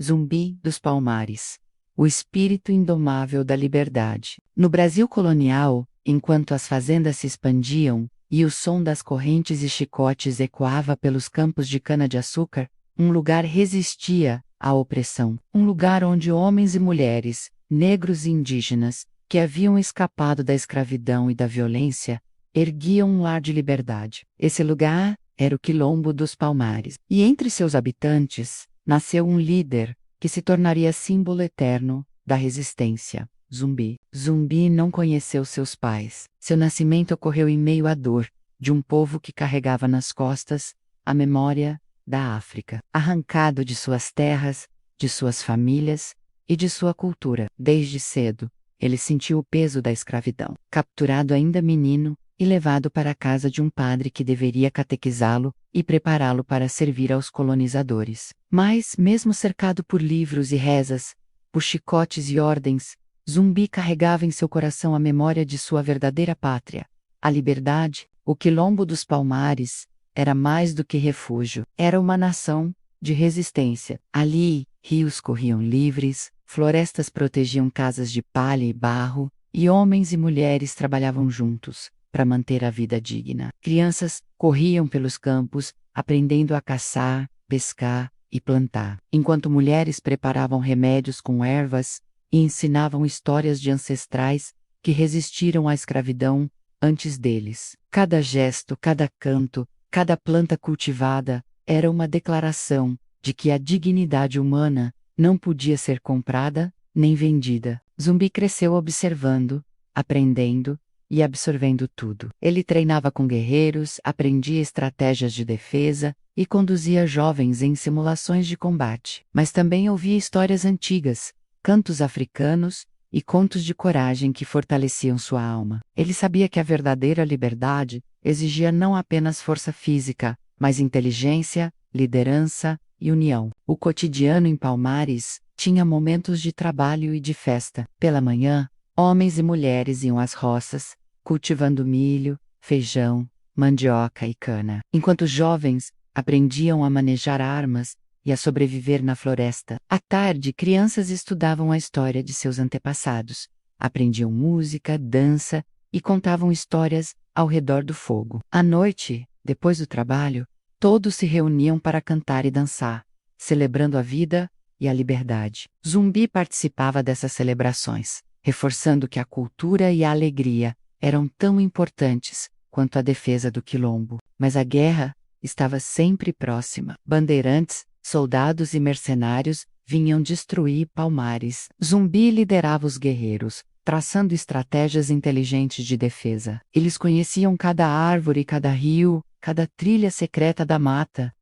Zumbi dos Palmares. O espírito indomável da liberdade. No Brasil colonial, enquanto as fazendas se expandiam, e o som das correntes e chicotes ecoava pelos campos de cana-de-açúcar, um lugar resistia à opressão. Um lugar onde homens e mulheres, negros e indígenas, que haviam escapado da escravidão e da violência, erguiam um lar de liberdade. Esse lugar era o Quilombo dos Palmares. E entre seus habitantes, nasceu um líder, que se tornaria símbolo eterno da resistência. Zumbi. Zumbi não conheceu seus pais. Seu nascimento ocorreu em meio à dor de um povo que carregava nas costas a memória da África, arrancado de suas terras, de suas famílias e de sua cultura. Desde cedo, ele sentiu o peso da escravidão. Capturado ainda menino e levado para a casa de um padre que deveria catequizá-lo e prepará-lo para servir aos colonizadores. Mas, mesmo cercado por livros e rezas, por chicotes e ordens, Zumbi carregava em seu coração a memória de sua verdadeira pátria. A liberdade, o Quilombo dos Palmares, era mais do que refúgio. Era uma nação de resistência. Ali, rios corriam livres, florestas protegiam casas de palha e barro, e homens e mulheres trabalhavam juntos para manter a vida digna. Crianças corriam pelos campos, aprendendo a caçar, pescar e plantar, enquanto mulheres preparavam remédios com ervas e ensinavam histórias de ancestrais que resistiram à escravidão antes deles. Cada gesto, cada canto, cada planta cultivada era uma declaração de que a dignidade humana não podia ser comprada nem vendida. Zumbi cresceu observando, aprendendo e absorvendo tudo. Ele treinava com guerreiros, aprendia estratégias de defesa e conduzia jovens em simulações de combate. Mas também ouvia histórias antigas, cantos africanos e contos de coragem que fortaleciam sua alma. Ele sabia que a verdadeira liberdade exigia não apenas força física, mas inteligência, liderança e união. O cotidiano em Palmares tinha momentos de trabalho e de festa. Pela manhã, homens e mulheres iam às roças, cultivando milho, feijão, mandioca e cana, enquanto jovens aprendiam a manejar armas e a sobreviver na floresta. À tarde, crianças estudavam a história de seus antepassados, aprendiam música, dança e contavam histórias ao redor do fogo. À noite, depois do trabalho, todos se reuniam para cantar e dançar, celebrando a vida e a liberdade. Zumbi participava dessas celebrações, reforçando que a cultura e a alegria eram tão importantes quanto a defesa do Quilombo. Mas a guerra estava sempre próxima. Bandeirantes, soldados e mercenários vinham destruir Palmares. Zumbi liderava os guerreiros, traçando estratégias inteligentes de defesa. Eles conheciam cada árvore, cada rio, cada trilha secreta da mata.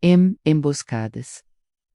Emboscadas.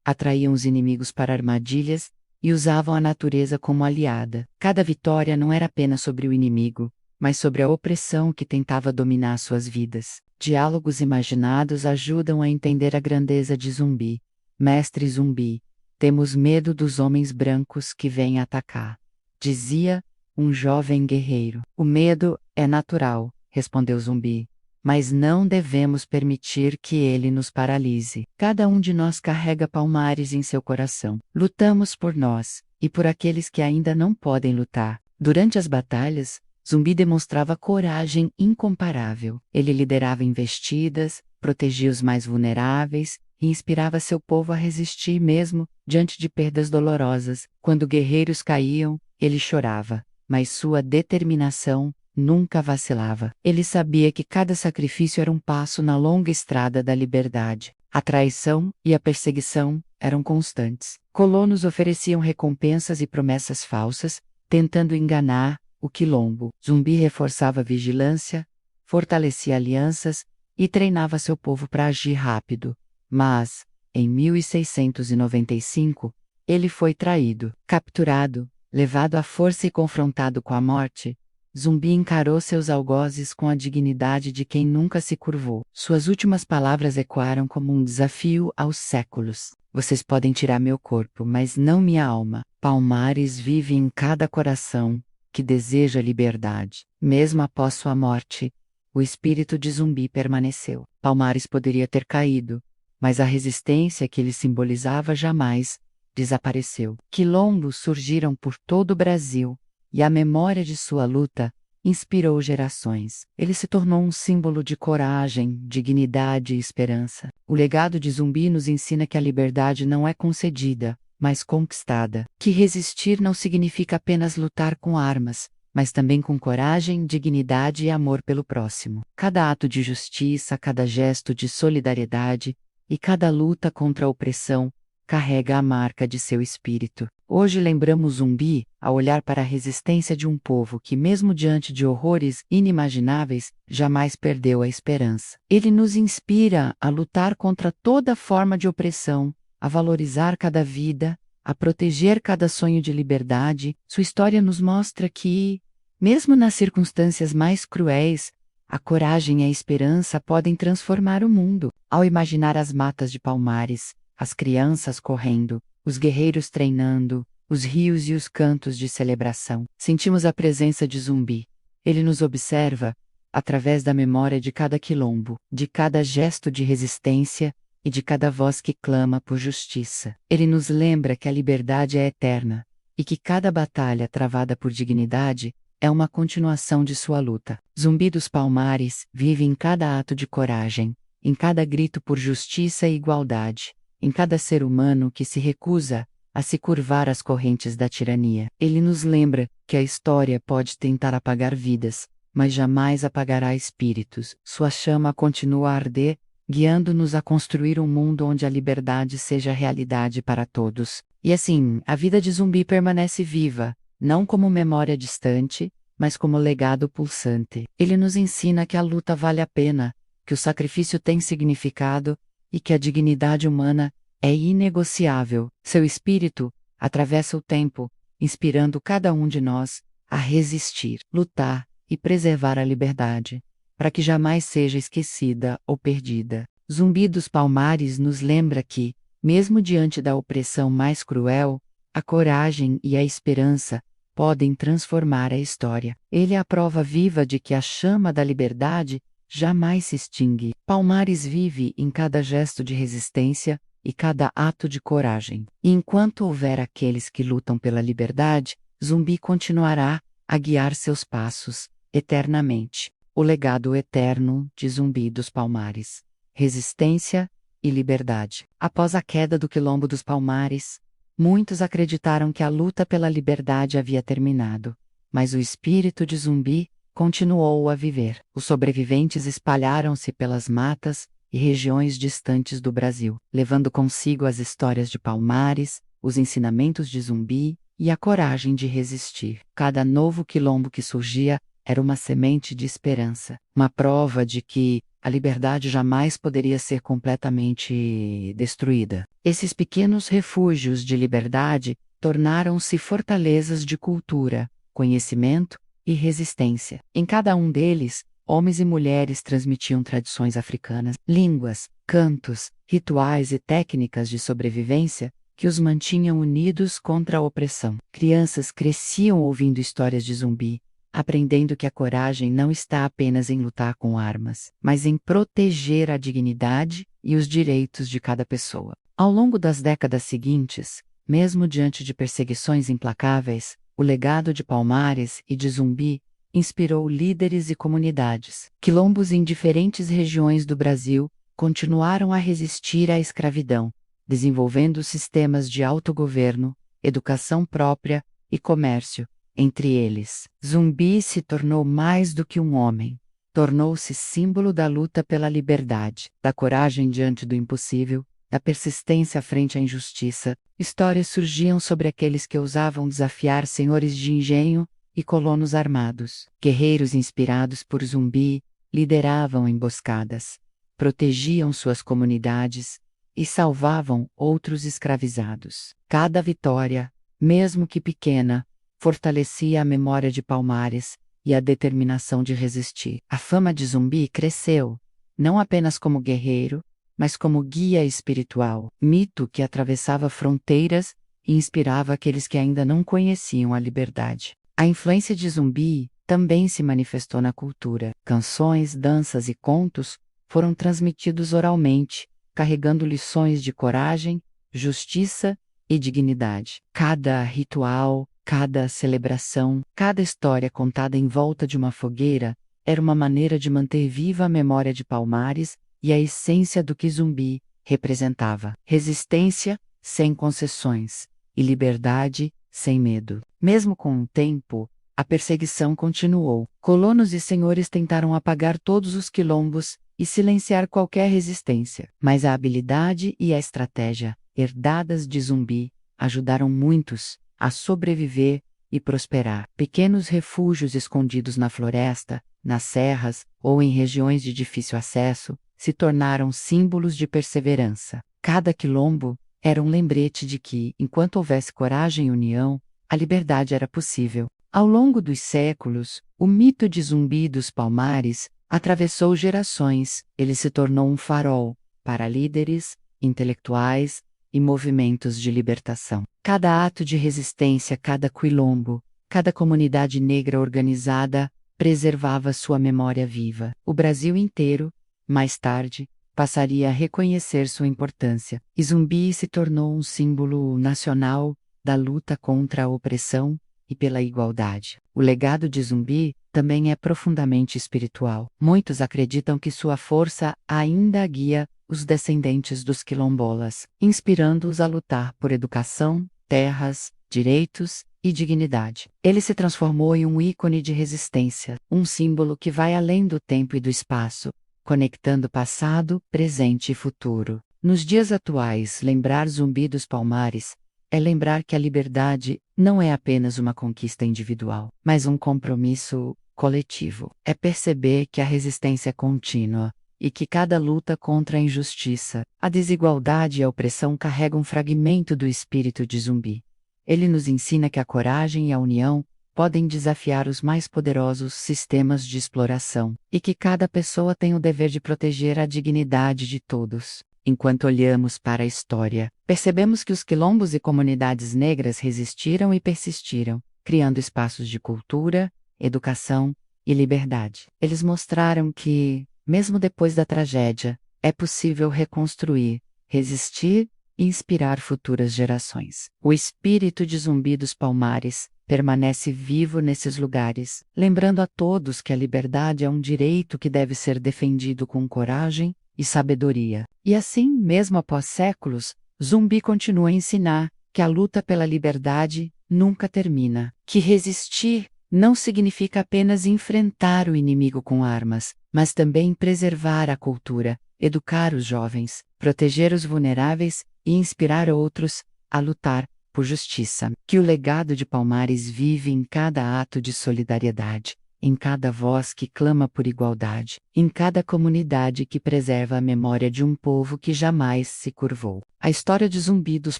Atraíam os inimigos para armadilhas e usavam a natureza como aliada. Cada vitória não era apenas sobre o inimigo, mas sobre a opressão que tentava dominar suas vidas. Diálogos imaginados ajudam a entender a grandeza de Zumbi. Mestre Zumbi, temos medo dos homens brancos que vêm atacar, dizia um jovem guerreiro. O medo é natural, respondeu Zumbi, mas não devemos permitir que ele nos paralise. Cada um de nós carrega Palmares em seu coração. Lutamos por nós e por aqueles que ainda não podem lutar. Durante as batalhas, Zumbi demonstrava coragem incomparável. Ele liderava investidas, protegia os mais vulneráveis e inspirava seu povo a resistir mesmo diante de perdas dolorosas. Quando guerreiros caíam, ele chorava, mas sua determinação nunca vacilava. Ele sabia que cada sacrifício era um passo na longa estrada da liberdade. A traição e a perseguição eram constantes. Colonos ofereciam recompensas e promessas falsas, tentando enganar o Quilombo. Zumbi reforçava a vigilância, fortalecia alianças e treinava seu povo para agir rápido. Mas, em 1695, ele foi traído. Capturado, levado à força e confrontado com a morte, Zumbi encarou seus algozes com a dignidade de quem nunca se curvou. Suas últimas palavras ecoaram como um desafio aos séculos. Vocês podem tirar meu corpo, mas não minha alma. Palmares vive em cada coração que deseja liberdade. Mesmo após sua morte, o espírito de Zumbi permaneceu. Palmares poderia ter caído, mas a resistência que ele simbolizava jamais desapareceu. Quilombos surgiram por todo o Brasil, e a memória de sua luta inspirou gerações. Ele se tornou um símbolo de coragem, dignidade e esperança. O legado de Zumbi nos ensina que a liberdade não é concedida, mas conquistada. Que resistir não significa apenas lutar com armas, mas também com coragem, dignidade e amor pelo próximo. Cada ato de justiça, cada gesto de solidariedade e cada luta contra a opressão carrega a marca de seu espírito. Hoje lembramos Zumbi ao olhar para a resistência de um povo que, mesmo diante de horrores inimagináveis, jamais perdeu a esperança. Ele nos inspira a lutar contra toda forma de opressão, a valorizar cada vida, a proteger cada sonho de liberdade. Sua história nos mostra que, mesmo nas circunstâncias mais cruéis, a coragem e a esperança podem transformar o mundo. Ao imaginar as matas de Palmares, as crianças correndo, os guerreiros treinando, os rios e os cantos de celebração, sentimos a presença de Zumbi. Ele nos observa, através da memória de cada quilombo, de cada gesto de resistência e de cada voz que clama por justiça. Ele nos lembra que a liberdade é eterna e que cada batalha travada por dignidade é uma continuação de sua luta. Zumbi dos Palmares vive em cada ato de coragem, em cada grito por justiça e igualdade, em cada ser humano que se recusa a se curvar às correntes da tirania. Ele nos lembra que a história pode tentar apagar vidas, mas jamais apagará espíritos. Sua chama continua a arder, guiando-nos a construir um mundo onde a liberdade seja realidade para todos. E assim, a vida de Zumbi permanece viva, não como memória distante, mas como legado pulsante. Ele nos ensina que a luta vale a pena, que o sacrifício tem significado e que a dignidade humana é inegociável. Seu espírito atravessa o tempo, inspirando cada um de nós a resistir, lutar e preservar a liberdade, para que jamais seja esquecida ou perdida. Zumbi dos Palmares nos lembra que, mesmo diante da opressão mais cruel, a coragem e a esperança podem transformar a história. Ele é a prova viva de que a chama da liberdade jamais se extingue. Palmares vive em cada gesto de resistência e cada ato de coragem. E enquanto houver aqueles que lutam pela liberdade, Zumbi continuará a guiar seus passos eternamente. O legado eterno de Zumbi dos Palmares. Resistência e liberdade. Após a queda do Quilombo dos Palmares, muitos acreditaram que a luta pela liberdade havia terminado, mas o espírito de Zumbi continuou a viver. Os sobreviventes espalharam-se pelas matas e regiões distantes do Brasil, levando consigo as histórias de Palmares, os ensinamentos de Zumbi e a coragem de resistir. Cada novo quilombo que surgia era uma semente de esperança, uma prova de que a liberdade jamais poderia ser completamente destruída. Esses pequenos refúgios de liberdade tornaram-se fortalezas de cultura, conhecimento e resistência. Em cada um deles, homens e mulheres transmitiam tradições africanas, línguas, cantos, rituais e técnicas de sobrevivência que os mantinham unidos contra a opressão. Crianças cresciam ouvindo histórias de Zumbi, aprendendo que a coragem não está apenas em lutar com armas, mas em proteger a dignidade e os direitos de cada pessoa. Ao longo das décadas seguintes, mesmo diante de perseguições implacáveis, o legado de Palmares e de Zumbi inspirou líderes e comunidades. Quilombos em diferentes regiões do Brasil continuaram a resistir à escravidão, desenvolvendo sistemas de autogoverno, educação própria e comércio. Entre eles, Zumbi se tornou mais do que um homem. Tornou-se símbolo da luta pela liberdade, da coragem diante do impossível, da persistência frente à injustiça. Histórias surgiam sobre aqueles que ousavam desafiar senhores de engenho e colonos armados. Guerreiros inspirados por Zumbi lideravam emboscadas, protegiam suas comunidades e salvavam outros escravizados. Cada vitória, mesmo que pequena, fortalecia a memória de Palmares e a determinação de resistir. A fama de Zumbi cresceu, não apenas como guerreiro, mas como guia espiritual, mito que atravessava fronteiras e inspirava aqueles que ainda não conheciam a liberdade. A influência de Zumbi também se manifestou na cultura. Canções, danças e contos foram transmitidos oralmente, carregando lições de coragem, justiça e dignidade. Cada ritual, cada celebração, cada história contada em volta de uma fogueira era uma maneira de manter viva a memória de Palmares e a essência do que Zumbi representava: resistência sem concessões e liberdade sem medo. Mesmo com o tempo, a perseguição continuou. Colonos e senhores tentaram apagar todos os quilombos e silenciar qualquer resistência, mas a habilidade e a estratégia herdadas de Zumbi ajudaram muitos a sobreviver e prosperar. Pequenos refúgios escondidos na floresta, nas serras ou em regiões de difícil acesso se tornaram símbolos de perseverança. Cada quilombo era um lembrete de que, enquanto houvesse coragem e união, a liberdade era possível. Ao longo dos séculos, o mito de Zumbi dos Palmares atravessou gerações. Ele se tornou um farol para líderes, intelectuais e movimentos de libertação. Cada ato de resistência, cada quilombo, cada comunidade negra organizada preservava sua memória viva. O Brasil inteiro, mais tarde, passaria a reconhecer sua importância. E Zumbi se tornou um símbolo nacional da luta contra a opressão e pela igualdade. O legado de Zumbi também é profundamente espiritual. Muitos acreditam que sua força ainda guia os descendentes dos quilombolas, inspirando-os a lutar por educação, terras, direitos e dignidade. Ele se transformou em um ícone de resistência, um símbolo que vai além do tempo e do espaço, conectando passado, presente e futuro. Nos dias atuais, lembrar Zumbi dos Palmares é lembrar que a liberdade não é apenas uma conquista individual, mas um compromisso coletivo. É perceber que a resistência é contínua e que cada luta contra a injustiça, a desigualdade e a opressão carrega um fragmento do espírito de Zumbi. Ele nos ensina que a coragem e a união podem desafiar os mais poderosos sistemas de exploração, e que cada pessoa tem o dever de proteger a dignidade de todos. Enquanto olhamos para a história, percebemos que os quilombos e comunidades negras resistiram e persistiram, criando espaços de cultura, educação e liberdade. Eles mostraram que, mesmo depois da tragédia, é possível reconstruir, resistir e inspirar futuras gerações. O espírito de Zumbi dos Palmares permanece vivo nesses lugares, lembrando a todos que a liberdade é um direito que deve ser defendido com coragem e sabedoria. E assim, mesmo após séculos, Zumbi continua a ensinar que a luta pela liberdade nunca termina, que resistir não significa apenas enfrentar o inimigo com armas, mas também preservar a cultura, educar os jovens, proteger os vulneráveis e inspirar outros a lutar por justiça. Que o legado de Palmares vive em cada ato de solidariedade, em cada voz que clama por igualdade, em cada comunidade que preserva a memória de um povo que jamais se curvou. A história de Zumbi dos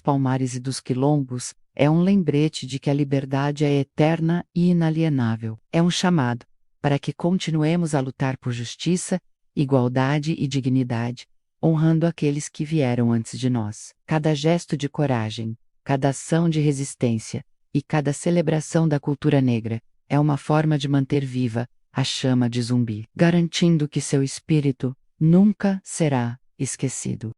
Palmares e dos quilombos é um lembrete de que a liberdade é eterna e inalienável. É um chamado para que continuemos a lutar por justiça, igualdade e dignidade, honrando aqueles que vieram antes de nós. Cada gesto de coragem, cada ação de resistência e cada celebração da cultura negra é uma forma de manter viva a chama de Zumbi, garantindo que seu espírito nunca será esquecido.